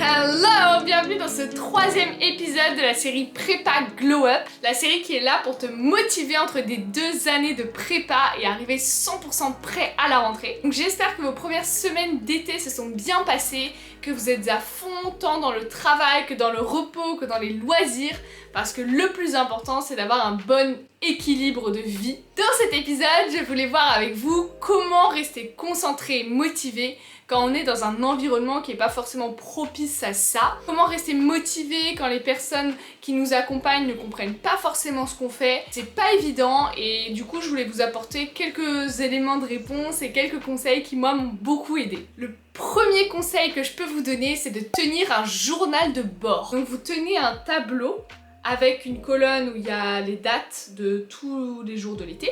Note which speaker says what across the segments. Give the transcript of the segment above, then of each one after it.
Speaker 1: Hello! Bienvenue dans ce troisième épisode de la série Prépa Glow Up, la série qui est là pour te motiver entre des 2 années de prépa et arriver 100% prêt à la rentrée. Donc j'espère que vos premières semaines d'été se sont bien passées, que vous êtes à fond tant dans le travail que dans le repos, que dans les loisirs, parce que le plus important c'est d'avoir un bon équilibre de vie. Dans cet épisode, je voulais voir avec vous comment rester concentré et motivé quand on est dans un environnement qui n'est pas forcément propice à ça. Comment rester motivé quand les personnes qui nous accompagnent ne comprennent pas forcément ce qu'on fait. C'est pas évident et du coup je voulais vous apporter quelques éléments de réponse et quelques conseils qui moi m'ont beaucoup aidé. Le premier conseil que je peux vous donner, c'est de tenir un journal de bord. Donc vous tenez un tableau avec une colonne où il y a les dates de tous les jours de l'été,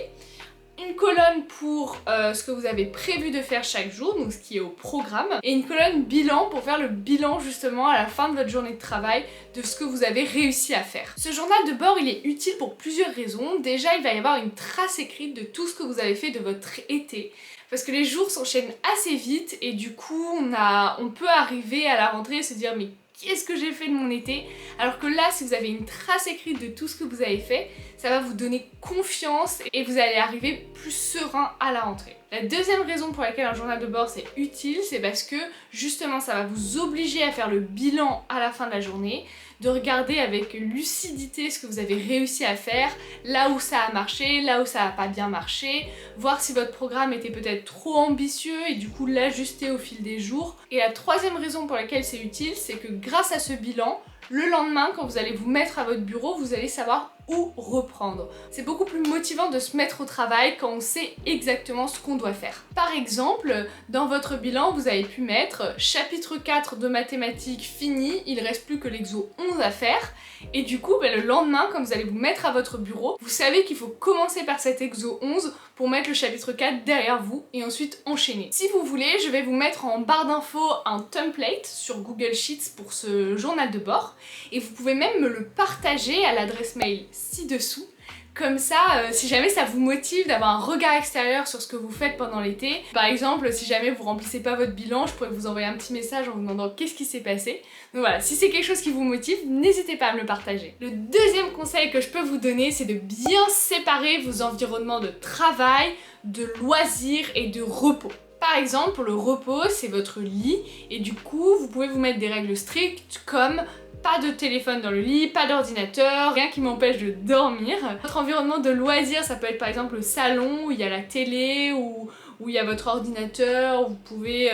Speaker 1: une colonne pour ce que vous avez prévu de faire chaque jour, donc ce qui est au programme, et une colonne bilan pour faire le bilan justement à la fin de votre journée de travail de ce que vous avez réussi à faire. Ce journal de bord, il est utile pour plusieurs raisons. Déjà, il va y avoir une trace écrite de tout ce que vous avez fait de votre été, parce que les jours s'enchaînent assez vite et du coup on peut arriver à la rentrée et se dire mais qu'est-ce que j'ai fait de mon été? Alors que là, si vous avez une trace écrite de tout ce que vous avez fait, ça va vous donner confiance et vous allez arriver plus serein à la rentrée. La deuxième raison pour laquelle un journal de bord c'est utile, c'est parce que justement ça va vous obliger à faire le bilan à la fin de la journée, de regarder avec lucidité ce que vous avez réussi à faire, là où ça a marché, là où ça n'a pas bien marché, voir si votre programme était peut-être trop ambitieux et du coup l'ajuster au fil des jours. Et la troisième raison pour laquelle c'est utile, c'est que grâce à ce bilan, le lendemain, quand vous allez vous mettre à votre bureau, vous allez savoir où reprendre. C'est beaucoup plus motivant de se mettre au travail quand on sait exactement ce qu'on doit faire. Par exemple, dans votre bilan, vous avez pu mettre chapitre 4 de mathématiques fini, il reste plus que l'exo 11 à faire. Et du coup, le lendemain, quand vous allez vous mettre à votre bureau, vous savez qu'il faut commencer par cet exo 11 pour mettre le chapitre 4 derrière vous et ensuite enchaîner. Si vous voulez, je vais vous mettre en barre d'infos un template sur Google Sheets pour ce journal de bord et vous pouvez même me le partager à l'adresse mail ci-dessous. Comme ça, si jamais ça vous motive d'avoir un regard extérieur sur ce que vous faites pendant l'été. Par exemple, si jamais vous remplissez pas votre bilan, je pourrais vous envoyer un petit message en vous demandant qu'est-ce qui s'est passé. Donc voilà, si c'est quelque chose qui vous motive, n'hésitez pas à me le partager. Le deuxième conseil que je peux vous donner, c'est de bien séparer vos environnements de travail, de loisirs et de repos. Par exemple, pour le repos, c'est votre lit et du coup, vous pouvez vous mettre des règles strictes comme pas de téléphone dans le lit, pas d'ordinateur, rien qui m'empêche de dormir. Votre environnement de loisirs, ça peut être par exemple le salon où il y a la télé, où il y a votre ordinateur, où vous pouvez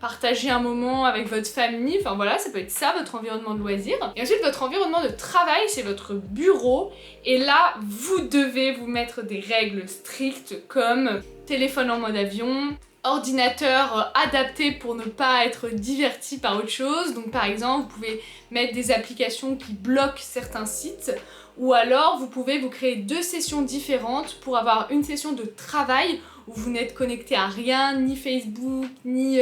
Speaker 1: partager un moment avec votre famille, enfin voilà, ça peut être ça votre environnement de loisirs. Et ensuite votre environnement de travail, c'est votre bureau, et là vous devez vous mettre des règles strictes comme téléphone en mode avion, ordinateur adapté pour ne pas être diverti par autre chose. Donc par exemple, vous pouvez mettre des applications qui bloquent certains sites ou alors vous pouvez vous créer 2 sessions différentes pour avoir une session de travail où vous n'êtes connecté à rien, ni Facebook, ni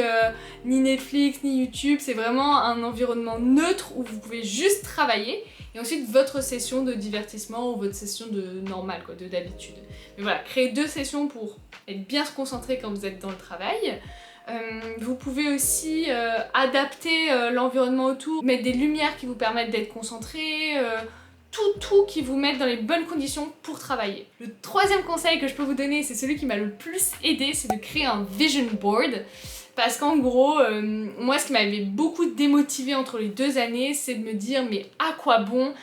Speaker 1: Netflix, ni YouTube. C'est vraiment un environnement neutre où vous pouvez juste travailler. Et ensuite votre session de divertissement ou votre session de normal, quoi, de d'habitude. Mais voilà, créer 2 sessions pour être bien se concentrer quand vous êtes dans le travail. Vous pouvez aussi adapter l'environnement autour, mettre des lumières qui vous permettent d'être concentré, tout qui vous mette dans les bonnes conditions pour travailler. Le troisième conseil que je peux vous donner, c'est celui qui m'a le plus aidé, c'est de créer un vision board. Parce qu'en gros, moi ce qui m'avait beaucoup démotivée entre les 2 années, c'est de me dire mais à quoi bon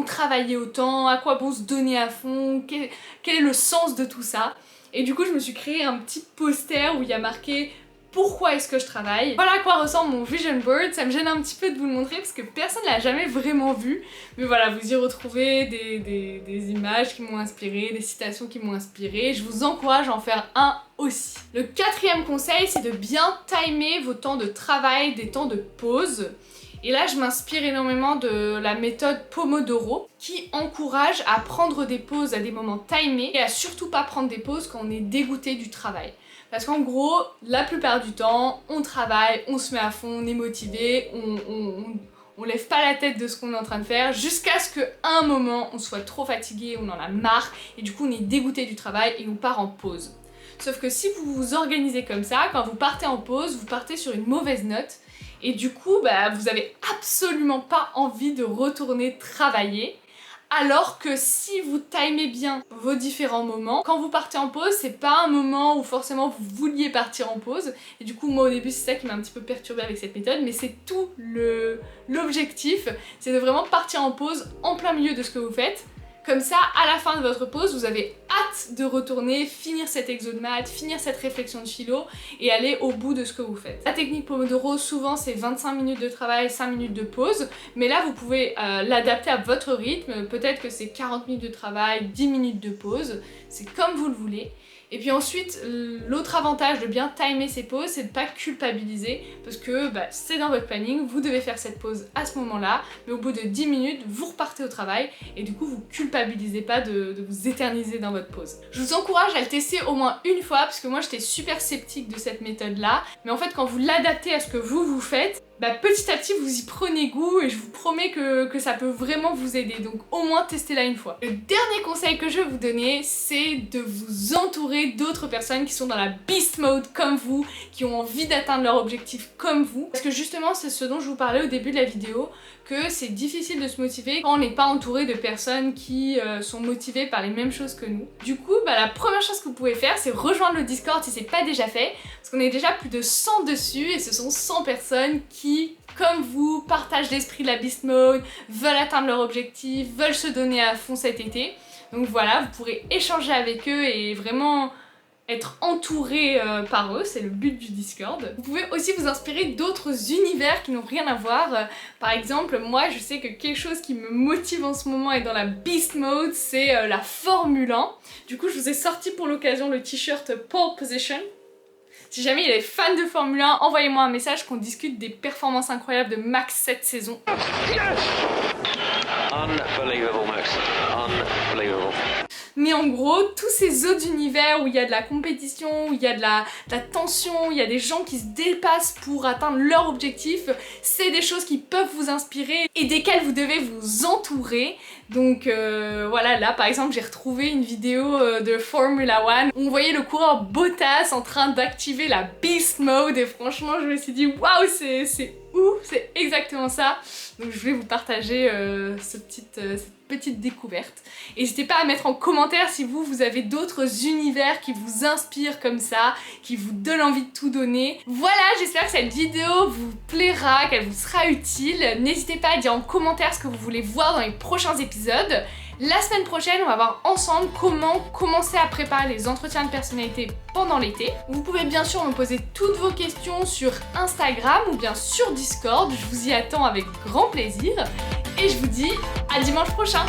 Speaker 1: travailler autant, à quoi bon se donner à fond, quel est le sens de tout ça? Et du coup je me suis créé un petit poster où il y a marqué pourquoi est-ce que je travaille. Voilà à quoi ressemble mon vision board. Ça me gêne un petit peu de vous le montrer parce que personne ne l'a jamais vraiment vu. Mais voilà, vous y retrouvez des images qui m'ont inspiré, des citations qui m'ont inspiré. Je vous encourage à en faire un aussi. Le 4e conseil, c'est de bien timer vos temps de travail, des temps de pause. Et là, je m'inspire énormément de la méthode Pomodoro qui encourage à prendre des pauses à des moments timés et à surtout pas prendre des pauses quand on est dégoûté du travail. Parce qu'en gros, la plupart du temps, on travaille, on se met à fond, on est motivé, on lève pas la tête de ce qu'on est en train de faire jusqu'à ce qu'à un moment, on soit trop fatigué, on en a marre et du coup on est dégoûté du travail et on part en pause. Sauf que si vous vous organisez comme ça, quand vous partez en pause, vous partez sur une mauvaise note et du coup vous avez absolument pas envie de retourner travailler. Alors que si vous timez bien vos différents moments, quand vous partez en pause, c'est pas un moment où forcément vous vouliez partir en pause. Et du coup, moi au début, c'est ça qui m'a un petit peu perturbée avec cette méthode, mais c'est tout l'objectif, c'est de vraiment partir en pause en plein milieu de ce que vous faites. Comme ça, à la fin de votre pause, vous avez hâte de retourner, finir cet exo de maths, finir cette réflexion de philo et aller au bout de ce que vous faites. La technique Pomodoro, souvent c'est 25 minutes de travail, 5 minutes de pause, mais là vous pouvez l'adapter à votre rythme. Peut-être que c'est 40 minutes de travail, 10 minutes de pause, c'est comme vous le voulez. Et puis ensuite, l'autre avantage de bien timer ces pauses, c'est de ne pas culpabiliser parce que c'est dans votre planning, vous devez faire cette pause à ce moment-là, mais au bout de 10 minutes, vous repartez au travail et du coup, vous culpabilisez pas de vous éterniser dans votre pause. Je vous encourage à le tester au moins une fois parce que moi, j'étais super sceptique de cette méthode-là, mais en fait, quand vous l'adaptez à ce que vous faites, petit à petit vous y prenez goût et je vous promets que ça peut vraiment vous aider, donc au moins testez-la une fois. Le dernier conseil que je vais vous donner, c'est de vous entourer d'autres personnes qui sont dans la beast mode comme vous, qui ont envie d'atteindre leur objectif comme vous, parce que justement c'est ce dont je vous parlais au début de la vidéo, que c'est difficile de se motiver quand on n'est pas entouré de personnes qui sont motivées par les mêmes choses que nous. Du coup, la première chose que vous pouvez faire, c'est rejoindre le Discord si c'est pas déjà fait, parce qu'on est déjà plus de 100 dessus et ce sont 100 personnes qui, comme vous, partagent l'esprit de la Beast Mode, veulent atteindre leur objectif, veulent se donner à fond cet été. Donc voilà, vous pourrez échanger avec eux et vraiment être entouré par eux, c'est le but du Discord. Vous pouvez aussi vous inspirer d'autres univers qui n'ont rien à voir. Par exemple, moi je sais que quelque chose qui me motive en ce moment et dans la Beast Mode, c'est la Formule 1. Du coup, je vous ai sorti pour l'occasion le t-shirt Pole Position. Si jamais il y a des fans de Formule 1, envoyez-moi un message qu'on discute des performances incroyables de Max cette saison.
Speaker 2: Unbelievable, Max. Unbelievable.
Speaker 1: Mais en gros, tous ces autres univers où il y a de la compétition, où il y a de la tension, où il y a des gens qui se dépassent pour atteindre leur objectif, c'est des choses qui peuvent vous inspirer et desquelles vous devez vous entourer. Donc voilà, là par exemple j'ai retrouvé une vidéo de Formula 1 où on voyait le coureur Bottas en train d'activer la Beast Mode et franchement je me suis dit waouh, c'est ouf, c'est exactement ça. Donc je voulais vous partager cette petite découverte. N'hésitez pas à mettre en commentaire si vous avez d'autres univers qui vous inspirent comme ça, qui vous donnent envie de tout donner. Voilà, j'espère que cette vidéo vous plaira, qu'elle vous sera utile. N'hésitez pas à dire en commentaire ce que vous voulez voir dans les prochains épisodes. La semaine prochaine, on va voir ensemble comment commencer à préparer les entretiens de personnalité pendant l'été. Vous pouvez bien sûr me poser toutes vos questions sur Instagram ou bien sur Discord. Je vous y attends avec grand plaisir. Et je vous dis à dimanche prochain.